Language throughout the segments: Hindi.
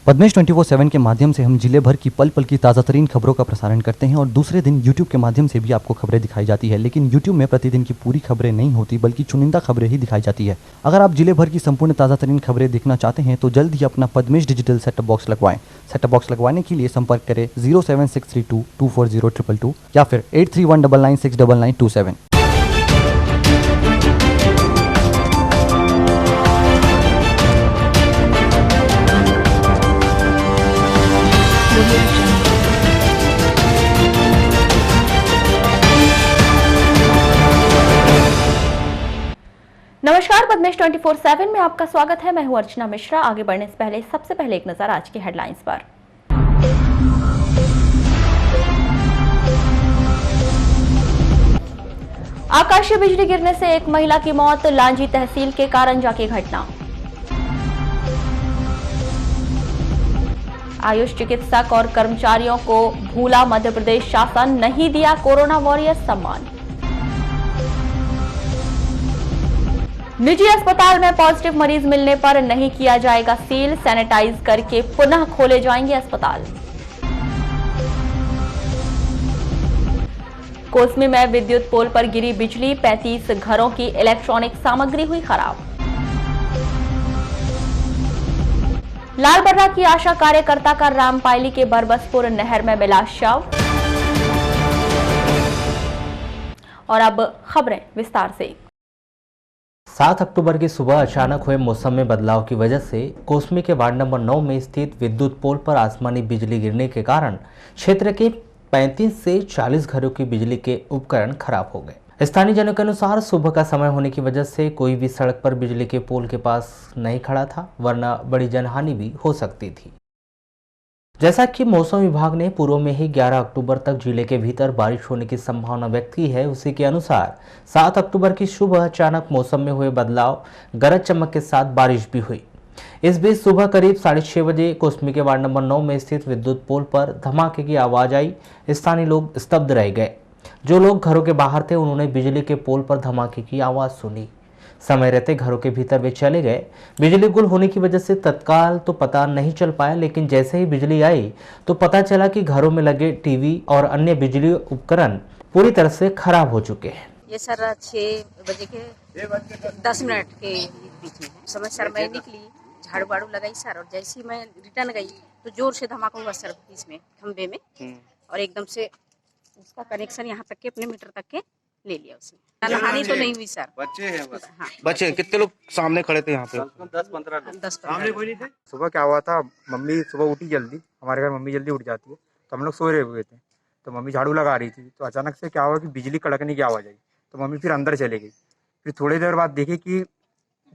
पद्मेश 24/7 के माध्यम से हम जिले भर की पल पल की ताज़ा तरीन खबरों का प्रसारण करते हैं और दूसरे दिन यूट्यूब के माध्यम से भी आपको खबरें दिखाई जाती है। लेकिन यूट्यूब में प्रतिदिन की पूरी खबरें नहीं होती बल्कि चुनिंदा खबरें ही दिखाई जाती है। अगर आप जिले भर की संपूर्ण ताज़ा तरीन खबरें देखना चाहते हैं तो जल्द ही अपना पद्मेश डिजिटल सेटअप बॉक्स लगवाएं। सेटअप बॉक्स लगवाने के लिए संपर्क करें 07632240222 या फिर 8319969927। नमस्कार, पद्मेश 24/7 में आपका स्वागत है। मैं हूं अर्चना मिश्रा। आगे बढ़ने से पहले सबसे पहले एक नजर आज की हेडलाइंस पर। आकाशीय बिजली गिरने से एक महिला की मौत, लांजी तहसील के कारंजा की घटना। आयुष चिकित्सक और कर्मचारियों को भूला मध्य प्रदेश शासन, नहीं दिया कोरोना वॉरियर्स सम्मान। निजी अस्पताल में पॉजिटिव मरीज मिलने पर नहीं किया जाएगा सील, सैनिटाइज करके पुनः खोले जाएंगे अस्पताल। कोसमी में विद्युत पोल पर गिरी बिजली, 35 घरों की इलेक्ट्रॉनिक सामग्री हुई खराब। लालबर्रा की आशा कार्यकर्ता का रामपायली के बरबसपुर नहर में मिला शव। और अब खबरें विस्तार से। 7 अक्टूबर की सुबह अचानक हुए मौसम में बदलाव की वजह से कोसमी के वार्ड नंबर 9 में स्थित विद्युत पोल पर आसमानी बिजली गिरने के कारण क्षेत्र के 35 से 40 घरों की बिजली के उपकरण खराब हो गए। स्थानीय जनों के अनुसार सुबह का समय होने की वजह से कोई भी सड़क पर बिजली के पोल के पास नहीं खड़ा था, वरना बड़ी जनहानि भी हो सकती थी। जैसा कि मौसम विभाग ने पूर्व में ही 11 अक्टूबर तक जिले के भीतर बारिश होने की संभावना व्यक्त की है, उसी के अनुसार 7 अक्टूबर की सुबह अचानक मौसम में हुए बदलाव, गरज चमक के साथ बारिश भी हुई। इस बीच सुबह करीब 6:30 बजे कोसमी के वार्ड नंबर 9 में स्थित विद्युत पोल पर धमाके की आवाज आई। स्थानीय लोग स्तब्ध रह गए। जो लोग घरों के बाहर थे उन्होंने बिजली के पोल पर धमाके की आवाज सुनी। समय रहते घरों के भीतर वे चले गए। बिजली गुल होने की वजह से तत्काल तो पता नहीं चल पाया, लेकिन जैसे ही बिजली आई तो पता चला कि घरों में लगे टीवी और अन्य बिजली उपकरण पूरी तरह से खराब हो चुके हैं। ये सर 6 बजे के 10 मिनट के बीच में समय सर मैं निकली, झाड़ू वाड़ू लगाई सर, और जैसे ही मैं रिटर्न गई तो जोर से धमाका हुआ सर इसमें खंबे में, और एकदम से उसका कनेक्शन यहाँ तक के अपने मीटर तक के ले लिया उसने। हानि तो नहीं हुई सर। बच्चे हैं बस। हाँ। बच्चे कितने लोग सामने खड़े थे यहाँ पे? 10-15 लोग। सुबह क्या हुआ था, मम्मी सुबह उठी जल्दी, हमारे घर मम्मी जल्दी उठ जाती है, तो हम लोग सोए रहे हुए थे, तो मम्मी झाड़ू लगा रही थी, तो अचानक से क्या हुआ कि बिजली कड़कने की आवाज़ आई, तो मम्मी फिर अंदर चले गई। फिर थोड़ी देर बाद देखे कि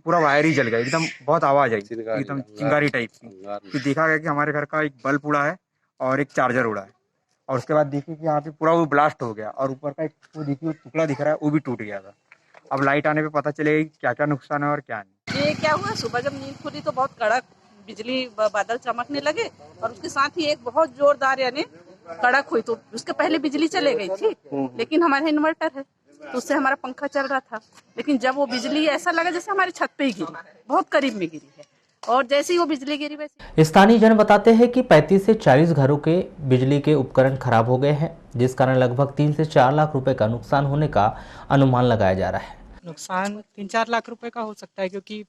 पूरा वायर ही जल गया, एकदम बहुत आवाज़ आई, एकदम चिंगारी टाइप की। फिर देखा गया कि हमारे घर का एक बल्ब उड़ा है और एक चार्जर उड़ा है, और उसके बाद देखिए कि यहाँ पे पूरा वो ब्लास्ट हो गया, और ऊपर का एक वो देखिए टुकड़ा दिख रहा है, वो भी टूट गया था। अब लाइट आने पे पता चलेगा कि क्या क्या नुकसान है और क्या नहीं। ये क्या हुआ, सुबह जब नींद खुली तो बहुत कड़क बिजली बादल चमकने लगे, और उसके साथ ही एक बहुत जोरदार यानी कड़क हुई, तो उसके पहले बिजली चले गई थी, लेकिन हमारे इन्वर्टर है तो उससे हमारा पंखा चल रहा था। लेकिन जब वो बिजली ऐसा लगा जैसे हमारे छत पे ही गिरी, बहुत करीब में गिरी है, और जैसे ही वो बिजली गिरी वैसे। स्थानीय जन बताते हैं कि 35 से 40 घरों के बिजली के उपकरण खराब हो गए हैं, जिस कारण लगभग 3 से 4 लाख रुपए का नुकसान होने का अनुमान लगाया जा रहा है। नुकसान 3-4 लाख रुपए का हो सकता है, क्योंकि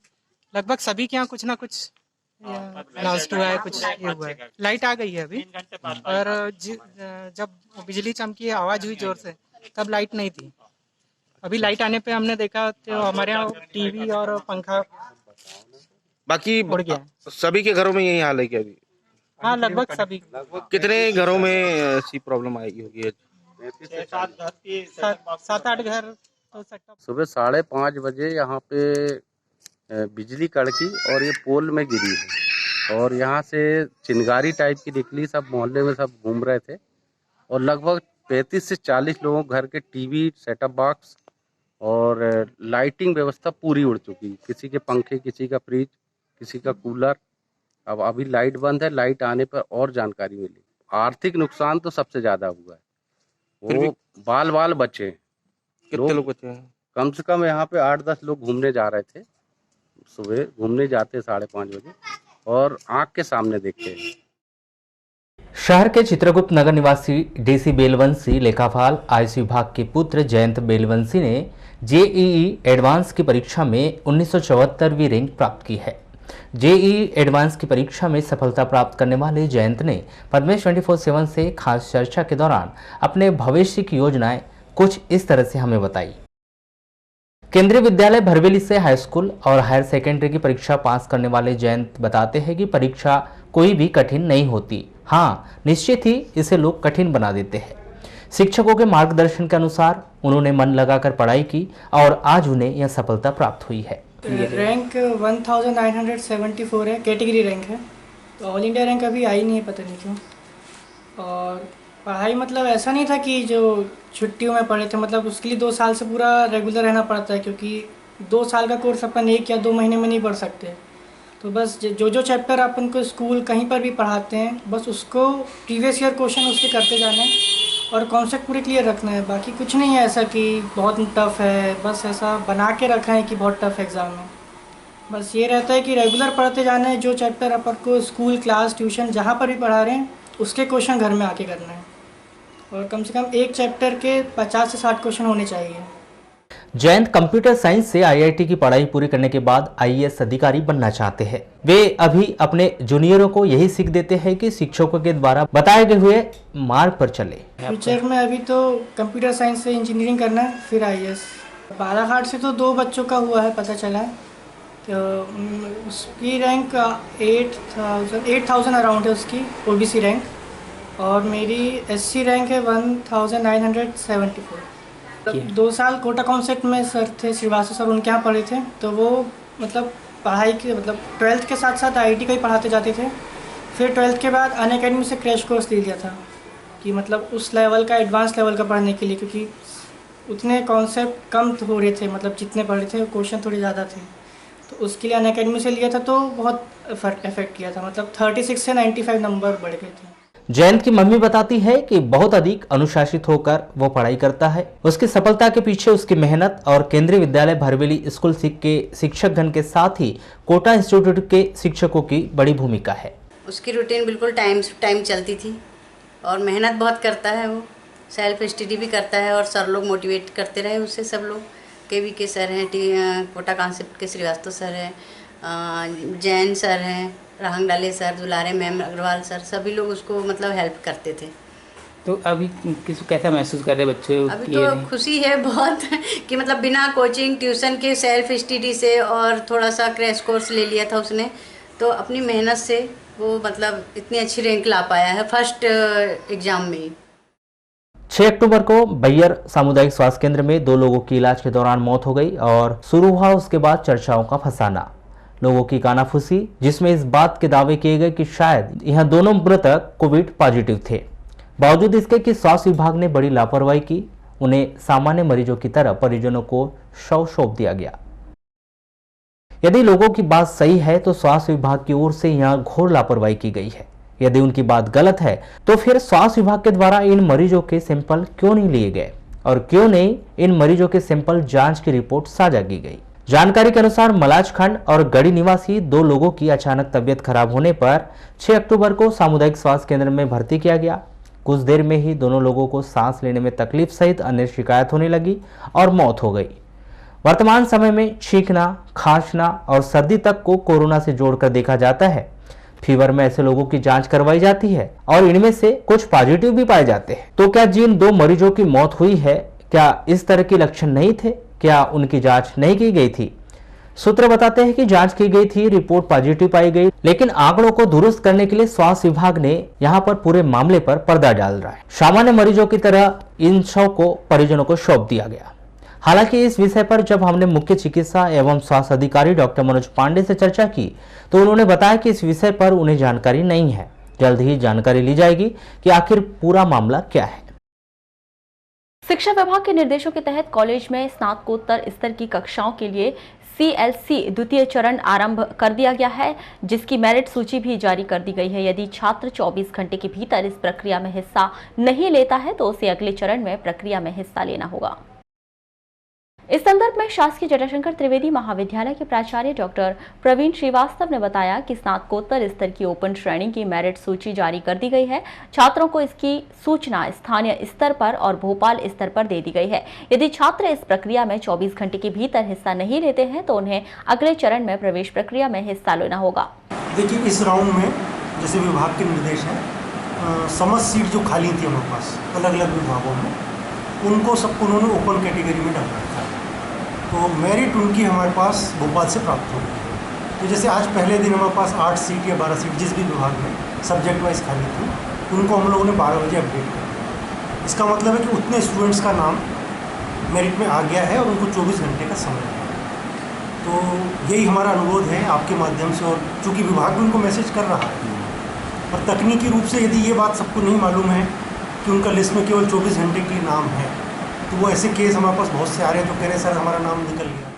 लगभग सभी के यहाँ कुछ ना कुछ नष्ट हुआ है, कुछ ये हुआ है। लाइट आ गई है अभी, और जब बिजली चमकी आवाज हुई जोर से तब लाइट नहीं थी। अभी लाइट आने पे हमने देखा तो हमारे यहाँ टीवी और पंखा बाकी उड़ गया। सभी के घरों में यही हाल है क्या अभी? हाँ, लगभग सभी। कितने घरों में ऐसी प्रॉब्लम आई होगी? 7-8 घर हो सकता। सुबह 5:30 बजे यहाँ पे बिजली कड़की और ये पोल में गिरी है, और यहाँ से चिंगारी टाइप की निकली। सब मोहल्ले में सब घूम रहे थे, और लगभग 35 से 40 लोगों घर के टीवी, सेटअप बॉक्स और लाइटिंग व्यवस्था पूरी उड़ चुकी। किसी के पंखे, किसी का फ्रिज, किसी का कूलर। अब अभी लाइट बंद है, लाइट आने पर और जानकारी मिली। आर्थिक नुकसान तो सबसे ज्यादा हुआ है, वो बाल बाल बचे। कितने लोग बचे हैं? कम से कम यहाँ पे 8-10 लोग घूमने जा रहे थे, सुबह घूमने जाते 5:30 बजे, और आंख के सामने देखते हैं। शहर के चित्रगुप्त नगर निवासी डीसी बेलवंशी लेखापाल आयुष विभाग के पुत्र जयंत बेलवंशी ने जेईई एडवांस की परीक्षा में 1974वीं रैंक प्राप्त की है। जेईई एडवांस की परीक्षा में सफलता प्राप्त करने वाले जयंत ने पद्मेश 24/7 से खास चर्चा के दौरान अपने भविष्य की योजनाएं कुछ इस तरह से हमें बताई। केंद्रीय विद्यालय भरवेली से हाई स्कूल और हायर सेकेंडरी की परीक्षा पास करने वाले जयंत बताते हैं कि परीक्षा कोई भी कठिन नहीं होती। हाँ, निश्चित ही इसे लोग कठिन बना देते हैं। शिक्षकों के मार्गदर्शन के अनुसार उन्होंने मन लगाकर पढ़ाई की और आज उन्हें यह सफलता प्राप्त हुई है। रैंक 1974 है, कैटेगरी रैंक है। तो ऑल इंडिया रैंक अभी आई नहीं है, पता नहीं क्यों। और पढ़ाई मतलब ऐसा नहीं था कि जो छुट्टियों में पढ़े थे, मतलब उसके लिए 2 साल से पूरा रेगुलर रहना पड़ता है, क्योंकि 2 साल का कोर्स अपन 1 या 2 महीने में नहीं पढ़ सकते। तो बस जो चैप्टर अपन को स्कूल कहीं पर भी पढ़ाते हैं, बस उसको प्रीवियस ईयर क्वेश्चन उसके करते जाना है और कॉन्सेप्ट पूरे क्लियर रखना है। बाकी कुछ नहीं है ऐसा कि बहुत टफ़ है, बस ऐसा बना के रखा है कि बहुत टफ़ एग्ज़ाम है। बस ये रहता है कि रेगुलर पढ़ते जाना है। जो चैप्टर अपन को स्कूल, क्लास, ट्यूशन जहाँ पर भी पढ़ा रहे हैं उसके क्वेश्चन घर में आके करना है और कम से कम एक चैप्टर के 50 से 60 क्वेश्चन होने चाहिए। जयंत कंप्यूटर साइंस से आईआईटी की पढ़ाई पूरी करने के बाद आईएएस अधिकारी बनना चाहते हैं। वे अभी अपने जूनियरों को यही सीख देते हैं कि शिक्षकों के द्वारा बताए गए हुए मार्ग पर चले। फ्यूचर में अभी तो कंप्यूटर साइंस से इंजीनियरिंग करना है, फिर आईएएस। बालाघाट से तो 2 बच्चों का हुआ है, पता चला है। तो उसकी रैंक 8,000 अराउंड है उसकी ओबीसी रैंक, और मेरी एससी रैंक है 1974। 2 साल कोटा कॉन्सेप्ट में सर थे श्रीवास्तव सर, उनके यहाँ पढ़े थे। तो वो मतलब पढ़ाई के मतलब 12th के साथ साथ आईटी का ही पढ़ाते जाते थे। फिर 12th के बाद अनअकैडमी से क्रैश कोर्स ले लिया था कि मतलब उस लेवल का, एडवांस लेवल का पढ़ने के लिए, क्योंकि उतने कॉन्सेप्ट कम हो रहे थे, मतलब जितने पढ़े थे क्वेश्चन थोड़े ज़्यादा थे। तो उसके लिए अनअकैडमी से लिया था, तो बहुत इफेक्ट किया था, मतलब 36 से 95 नंबर बढ़ गए थे। जयंत की मम्मी बताती है कि बहुत अधिक अनुशासित होकर वो पढ़ाई करता है। उसकी सफलता के पीछे उसकी मेहनत और केंद्रीय विद्यालय भरवेली स्कूल के शिक्षकगण के साथ ही कोटा इंस्टीट्यूट के शिक्षकों की बड़ी भूमिका है। उसकी रूटीन बिल्कुल टाइम चलती थी और मेहनत बहुत करता है। वो सेल्फ स्टडी भी करता है और सर लोग मोटिवेट करते रहे उससे। सब लोग केवी के सर हैं, कोटा कॉन्सेप्ट के श्रीवास्तव सर हैं, जैन सर हैं, राहंगडाले सर, दुलारे मैम, अग्रवाल सर, सभी लोग उसको मतलब हेल्प करते थे। तो अभी कैसा महसूस कर रहे बच्चे? अभी तो खुशी है बहुत कि मतलब बिना कोचिंग ट्यूशन के सेल्फ स्टडी से और थोड़ा सा क्रैश कोर्स ले लिया था उसने, तो अपनी मेहनत से वो मतलब इतनी अच्छी रैंक ला पाया है फर्स्ट एग्जाम में ही। 6 अक्टूबर को बैयर सामुदायिक स्वास्थ्य केंद्र में 2 लोगों की इलाज के दौरान मौत हो गई और शुरू हुआ उसके बाद चर्चाओं का फसाना, लोगों की कानाफूसी, जिसमें इस बात के दावे किए गए कि शायद यह दोनों मृतक कोविड पॉजिटिव थे। बावजूद इसके कि स्वास्थ्य विभाग ने बड़ी लापरवाही की, उन्हें सामान्य मरीजों की तरह परिजनों को शव सौंप दिया गया। यदि लोगों की बात सही है तो स्वास्थ्य विभाग की ओर से यहां घोर लापरवाही की गई है। यदि उनकी बात गलत है तो फिर स्वास्थ्य विभाग के द्वारा इन मरीजों के सैंपल क्यों नहीं लिए गए और क्यों नहीं इन मरीजों के सैंपल जांच की रिपोर्ट साझा की गई। जानकारी के अनुसार मलाजखंड और गढ़ी निवासी 2 लोगों की अचानक तबियत खराब होने पर 6 अक्टूबर को सामुदायिक स्वास्थ्य केंद्र में भर्ती किया गया। कुछ देर में ही दोनों लोगों को सांस लेने में तकलीफ सहित अन्य शिकायत होने लगी और मौत हो गई। वर्तमान समय में छींकना, खांसना और सर्दी तक को कोरोना से जोड़कर देखा जाता है। फीवर में ऐसे लोगों की जांच करवाई जाती है और इनमें से कुछ पॉजिटिव भी पाए जाते हैं। तो क्या जिन 2 मरीजों की मौत हुई है, क्या इस तरह के लक्षण नहीं थे? क्या उनकी जांच नहीं की गई थी? सूत्र बताते हैं कि जांच की गई थी, रिपोर्ट पॉजिटिव पाई गई, लेकिन आंकड़ों को दुरुस्त करने के लिए स्वास्थ्य विभाग ने यहां पर पूरे मामले पर पर्दा डाल रहा है। सामान्य मरीजों की तरह इन शव को परिजनों को सौंप दिया गया। हालांकि इस विषय पर जब हमने मुख्य चिकित्सा एवं स्वास्थ्य अधिकारी डॉक्टर मनोज पांडे से चर्चा की तो उन्होंने बताया कि इस विषय पर उन्हें जानकारी नहीं है। जल्द ही जानकारी ली जाएगी कि आखिर पूरा मामला क्या है। शिक्षा विभाग के निर्देशों के तहत कॉलेज में स्नातकोत्तर स्तर की कक्षाओं के लिए CLC द्वितीय चरण आरंभ कर दिया गया है, जिसकी मेरिट सूची भी जारी कर दी गई है। यदि छात्र 24 घंटे के भीतर इस प्रक्रिया में हिस्सा नहीं लेता है तो उसे अगले चरण में प्रक्रिया में हिस्सा लेना होगा। इस संदर्भ में शासकीय जटाशंकर त्रिवेदी महाविद्यालय के प्राचार्य डॉक्टर प्रवीण श्रीवास्तव ने बताया कि स्नातकोत्तर स्तर की ओपन श्रेणी की मेरिट सूची जारी कर दी गई है। छात्रों को इसकी सूचना स्थानीय स्तर पर और भोपाल स्तर पर दे दी गई है। यदि छात्र इस प्रक्रिया में 24 घंटे के भीतर हिस्सा नहीं लेते हैं तो उन्हें अगले चरण में प्रवेश प्रक्रिया में हिस्सा लेना होगा। देखिए, इस राउंड में जैसे विभाग के निर्देश हैं, समझ सीट जो खाली थी हमारे पास अलग अलग विभागों में, उनको सबको उन्होंने ओपन कैटेगरी में डाल रखा है। तो मेरिट उनकी हमारे पास भोपाल से प्राप्त हो गई है। तो जैसे आज पहले दिन हमारे पास 8 सीट या 12 सीट जिस भी विभाग में सब्जेक्ट वाइज खाली थी, उनको हम लोगों ने 12 बजे अपडेट कर दिया। इसका मतलब है कि उतने स्टूडेंट्स का नाम मेरिट में आ गया है और उनको 24 घंटे का समय है। तो यही हमारा अनुरोध है आपके माध्यम से, और चूँकि विभाग भी उनको मैसेज कर रहा है, और तकनीकी रूप से यदि ये बात सबको नहीं मालूम है कि उनका लिस्ट में केवल 24 घंटे के लिए नाम है, तो वो ऐसे केस हमारे पास बहुत से आ रहे हैं जो कह रहे हैं सर हमारा नाम निकल गया।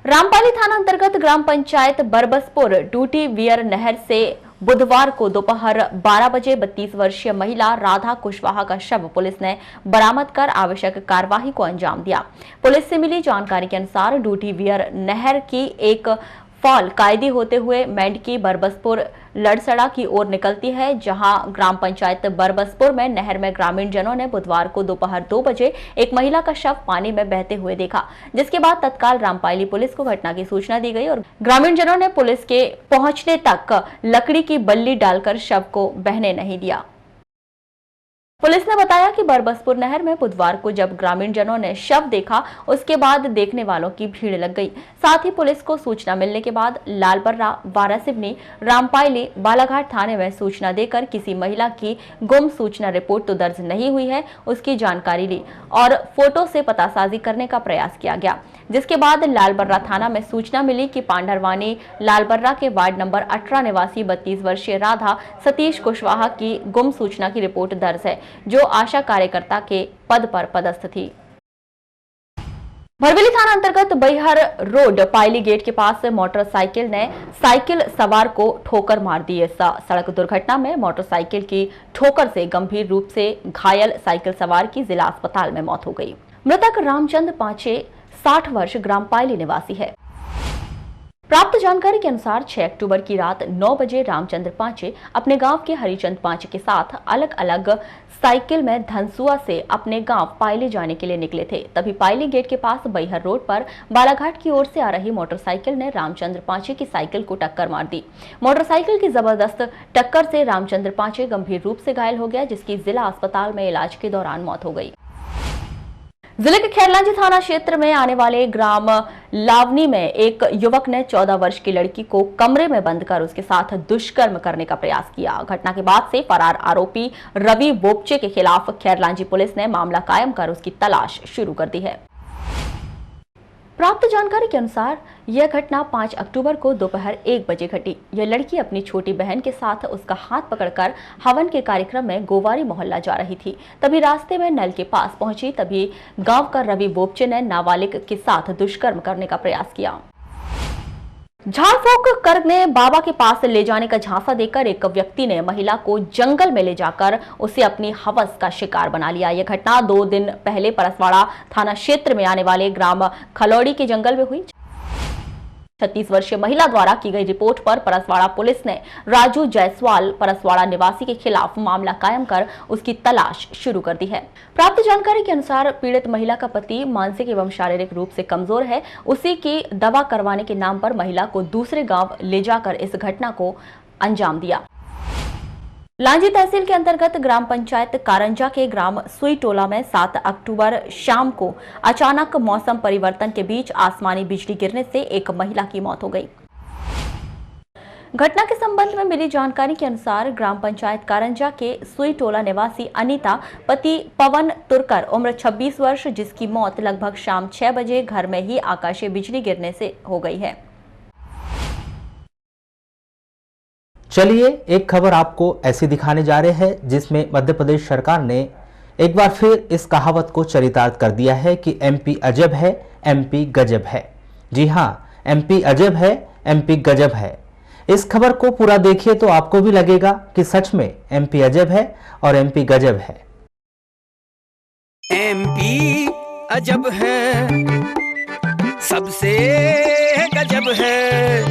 रामपाली थाना अंतर्गत ग्राम पंचायत बरबसपुर डूटी वियर नहर से बुधवार को दोपहर 12 बजे 32 वर्षीय महिला राधा कुशवाहा का शव पुलिस ने बरामद कर आवश्यक कार्यवाही को अंजाम दिया। पुलिस से मिली जानकारी के अनुसार डूटी वियर नहर की एक फॉल कायदी होते हुए मेंढकी बरबसपुर लड़सड़ा की ओर निकलती है, जहां ग्राम पंचायत बरबसपुर में नहर में ग्रामीण जनों ने बुधवार को दोपहर 2 बजे एक महिला का शव पानी में बहते हुए देखा, जिसके बाद तत्काल रामपाली पुलिस को घटना की सूचना दी गई और ग्रामीण जनों ने पुलिस के पहुंचने तक लकड़ी की बल्ली डालकर शव को बहने नहीं दिया। पुलिस ने बताया कि बरबसपुर नहर में बुधवार को जब ग्रामीण जनों ने शव देखा, उसके बाद देखने वालों की भीड़ लग गई। साथ ही पुलिस को सूचना मिलने के बाद लालबर्रा, वारासिवनी, रामपायली, बालाघाट थाने में सूचना देकर किसी महिला की गुम सूचना रिपोर्ट तो दर्ज नहीं हुई है, उसकी जानकारी ली और फोटो से पतासाजी करने का प्रयास किया गया, जिसके बाद लालबर्रा थाना में सूचना मिली कि पांडरवानी लालबर्रा के वार्ड नंबर 18 निवासी 32 वर्षीय राधा सतीश कुशवाहा की गुम सूचना की रिपोर्ट दर्ज है, जो आशा कार्यकर्ता के पद पर पदस्थ थी। भरवेली थाना अंतर्गत बैहर रोड पायली गेट के पास मोटरसाइकिल ने साइकिल सवार को ठोकर मार दी। इस सड़क दुर्घटना में मोटरसाइकिल की ठोकर से गंभीर रूप से घायल साइकिल सवार की जिला अस्पताल में मौत हो गई। मृतक रामचंद्र पांचे 60 वर्ष ग्राम पायली निवासी है। प्राप्त जानकारी के अनुसार 6 अक्टूबर की रात 9 बजे रामचंद्र पांचे अपने गांव के हरिचंद पांचे के साथ अलग अलग साइकिल में धनसुआ से अपने गांव पायली जाने के लिए निकले थे। तभी पायली गेट के पास बैहर रोड पर बालाघाट की ओर से आ रही मोटरसाइकिल ने रामचंद्र पांचे की साइकिल को टक्कर मार दी। मोटरसाइकिल की जबरदस्त टक्कर से रामचंद्र पांचे गंभीर रूप से घायल हो गया, जिसकी जिला अस्पताल में इलाज के दौरान मौत हो गई। जिले के खैरलांजी थाना क्षेत्र में आने वाले ग्राम लावनी में एक युवक ने 14 वर्ष की लड़की को कमरे में बंद कर उसके साथ दुष्कर्म करने का प्रयास किया। घटना के बाद से फरार आरोपी रवि बोपचे के खिलाफ खैरलांजी पुलिस ने मामला कायम कर उसकी तलाश शुरू कर दी है। प्राप्त जानकारी के अनुसार यह घटना 5 अक्टूबर को दोपहर 1 बजे घटी। यह लड़की अपनी छोटी बहन के साथ उसका हाथ पकड़कर हवन के कार्यक्रम में गोवारी मोहल्ला जा रही थी। तभी रास्ते में नल के पास पहुंची, तभी गांव का रवि बोपचे ने नाबालिग के साथ दुष्कर्म करने का प्रयास किया। झाड़ फूक करने बाबा के पास ले जाने का झांसा देकर एक व्यक्ति ने महिला को जंगल में ले जाकर उसे अपनी हवस का शिकार बना लिया। यह घटना 2 दिन पहले परसवाड़ा थाना क्षेत्र में आने वाले ग्राम खलौड़ी के जंगल में हुई। 36 वर्षीय महिला द्वारा की गई रिपोर्ट पर परसवाड़ा पुलिस ने राजू जायसवाल परसवाड़ा निवासी के खिलाफ मामला कायम कर उसकी तलाश शुरू कर दी है। प्राप्त जानकारी के अनुसार पीड़ित महिला का पति मानसिक एवं शारीरिक रूप से कमजोर है। उसी की दवा करवाने के नाम पर महिला को दूसरे गांव ले जाकर इस घटना को अंजाम दिया। लांजी तहसील के अंतर्गत ग्राम पंचायत कारंजा के ग्राम सुई टोला में 7 अक्टूबर शाम को अचानक मौसम परिवर्तन के बीच आसमानी बिजली गिरने से एक महिला की मौत हो गई। घटना के संबंध में मिली जानकारी के अनुसार ग्राम पंचायत कारंजा के सुई टोला निवासी अनीता पति पवन तुरकर उम्र 26 वर्ष, जिसकी मौत लगभग शाम 6 बजे घर में ही आकाशीय बिजली गिरने से हो गई है। चलिए एक खबर आपको ऐसी दिखाने जा रहे हैं जिसमें मध्य प्रदेश सरकार ने एक बार फिर इस कहावत को चरितार्थ कर दिया है कि एमपी अजब है, एमपी गजब है। जी हां, एमपी अजब है, एमपी गजब है। इस खबर को पूरा देखिए तो आपको भी लगेगा कि सच में एमपी अजब है और एमपी गजब है। एमपी अजब है, सबसे गजब है।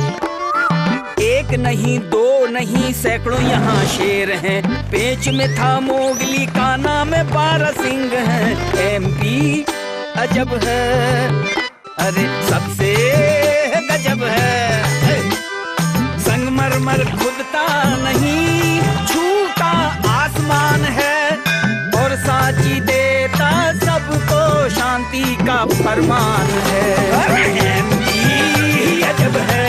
एक नहीं दो नहीं सैकड़ों यहाँ शेर हैं, पेच में था मोगली का नाम 12 सिंह है। MP अजब है, अरे सबसे गजब है। संगमरमर खुदता नहीं, छूता आसमान है, और साची देता सबको शांति का फरमान है। MP अजब है।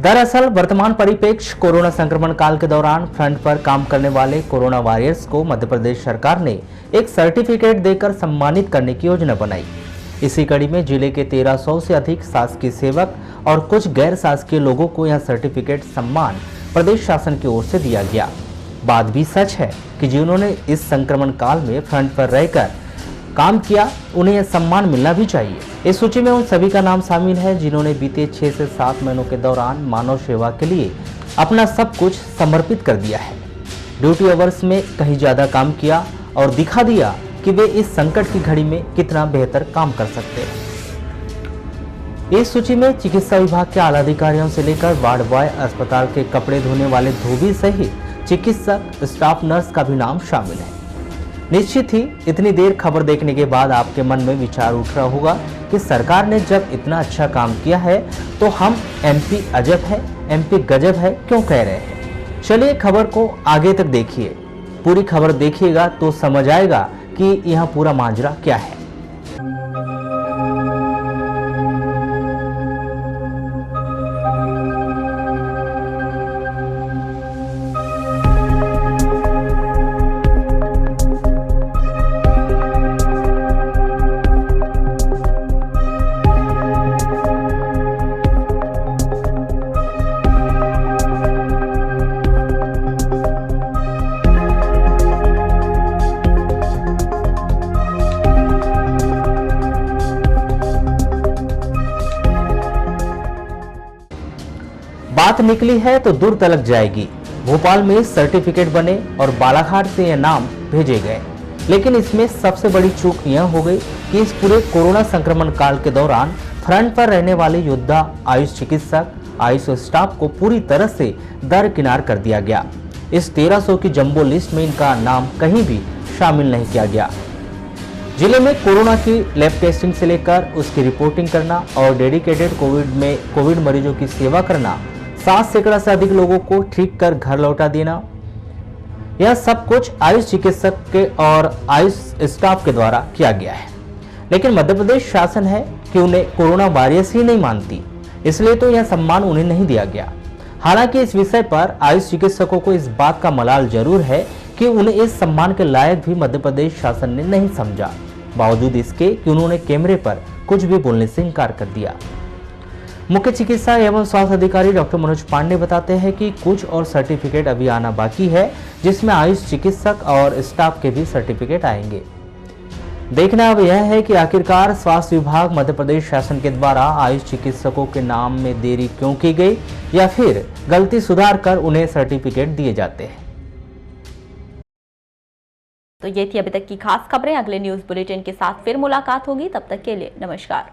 दरअसल वर्तमान परिप्रेक्ष्य कोरोना संक्रमण काल के दौरान फ्रंट पर काम करने वाले कोरोना वॉरियर्स को मध्य प्रदेश सरकार ने एक सर्टिफिकेट देकर सम्मानित करने की योजना बनाई। इसी कड़ी में जिले के 1300 से अधिक शासकीय सेवक और कुछ गैर शासकीय लोगों को यह सर्टिफिकेट सम्मान प्रदेश शासन की ओर से दिया गया। बात भी सच है कि जिन्होंने इस संक्रमण काल में फ्रंट पर रहकर काम किया, उन्हें यह सम्मान मिलना भी चाहिए। इस सूची में उन सभी का नाम शामिल है जिन्होंने बीते 6 से 7 महीनों के दौरान मानव सेवा के लिए अपना सब कुछ समर्पित कर दिया है। ड्यूटी आवर्स में कहीं ज्यादा काम किया और दिखा दिया कि वे इस संकट की घड़ी में कितना बेहतर काम कर सकते हैं। इस सूची में चिकित्सा विभाग के आला अधिकारियों से लेकर वार्ड बॉय, अस्पताल के कपड़े धोने वाले धोबी सहित चिकित्सक, स्टाफ नर्स का भी नाम शामिल है। निश्चित ही इतनी देर खबर देखने के बाद आपके मन में विचार उठ रहा होगा कि सरकार ने जब इतना अच्छा काम किया है तो हम MP अजब है, MP गजब है क्यों कह रहे हैं। चलिए खबर को आगे तक देखिए, पूरी खबर देखिएगा तो समझ आएगा कि यह पूरा माजरा क्या है। बात निकली है तो दूर तलक जाएगी। भोपाल में सर्टिफिकेट बने और बालाघाट से यह नाम भेजे गए, लेकिन इसमें सबसे बड़ी चूक यह हो गई कि इस पूरे कोरोना संक्रमण काल के दौरान फ्रंट पर रहने वाले योद्धा, आयुष चिकित्सक, आयुष स्टाफ को पूरी तरह से दरकिनार कर दिया गया। इस 1300 की जंबो लिस्ट में इनका नाम कहीं भी शामिल नहीं किया गया। जिले में कोरोना की लैब टेस्टिंग से लेकर उसकी रिपोर्टिंग करना और डेडिकेटेड कोविड मरीजों की सेवा करना, 7 सैकड़ा से अधिक लोगों को ठीक कर घर लौटा देना, यह सब कुछ आयुष चिकित्सक के और आयुष स्टाफ के द्वारा किया गया है। लेकिन मध्य प्रदेश शासन है कि उन्हें कोरोना वॉरियर्स ही नहीं मानती, इसलिए तो यह सम्मान उन्हें नहीं दिया गया। हालांकि इस विषय पर आयुष चिकित्सकों को इस बात का मलाल जरूर है कि उन्हें इस सम्मान के लायक भी मध्य प्रदेश शासन ने नहीं समझा, बावजूद इसके कि उन्होंने कैमरे पर कुछ भी बोलने से इनकार कर दिया। मुख्य चिकित्सा एवं स्वास्थ्य अधिकारी डॉक्टर मनोज पांडे बताते हैं कि कुछ और सर्टिफिकेट अभी आना बाकी है, जिसमें आयुष चिकित्सक और स्टाफ के भी सर्टिफिकेट आएंगे। देखना अब यह है कि आखिरकार स्वास्थ्य विभाग मध्य प्रदेश शासन के द्वारा आयुष चिकित्सकों के नाम में देरी क्यों की गई, या फिर गलती सुधार कर उन्हें सर्टिफिकेट दिए जाते हैं। तो ये थी अभी तक की खास खबरें। अगले न्यूज बुलेटिन के साथ फिर मुलाकात होगी, तब तक के लिए नमस्कार।